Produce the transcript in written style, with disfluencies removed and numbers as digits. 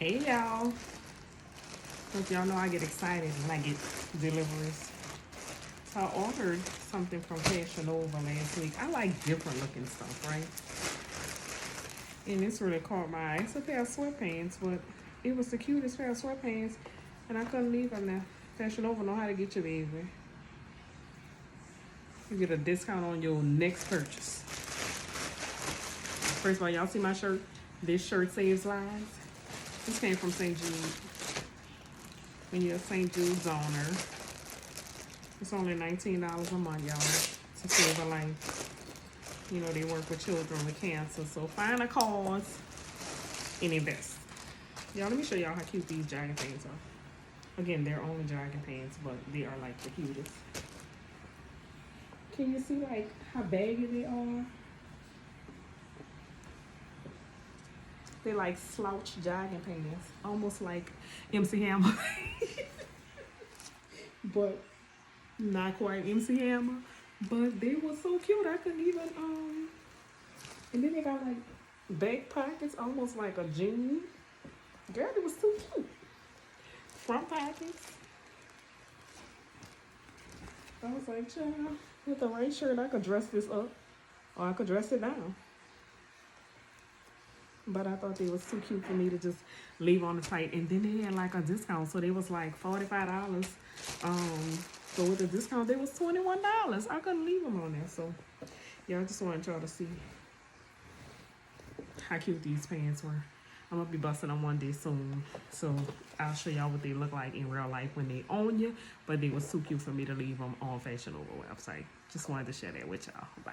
Hey y'all. Hope y'all know I get excited when I get deliveries. So I ordered something from Fashion Nova last week. I like different looking stuff, right? And this really caught my eye. It's a pair of sweatpants, but it was the cutest pair of sweatpants, and I couldn't leave them there. Fashion Nova know how to get you, baby. You get a discount on your next purchase. First of all, y'all see my shirt? This shirt saves lives. This came from St. Jude. When you're a St. Jude's owner, it's only $19 a month, y'all, to save a life. You know, they work with children with cancer, so find a cause and invest. Y'all, let me show y'all how cute these jogging pants are. Again, they're only jogging pants, but they are like the cutest. Can you see like how baggy they are? They're like slouch jogging pants, almost like MC Hammer, but not quite MC Hammer. But they were so cute, I couldn't even and then they got like back pockets, almost like a jean. Girl, it was too cute. Front pockets. I was like, child, with the right shirt, I could dress this up, or I could dress it down. But I thought they was too cute for me to just leave on the site. And then they had like a discount, so they was like $45. So with the discount, they was $21. I couldn't leave them on there. So yeah, I just wanted y'all to see how cute these pants were. I'm gonna be busting them one day soon, so I'll show y'all what they look like in real life when they own you. But they was too cute for me to leave them on Fashion Nova website. Just wanted to share that with y'all. Bye.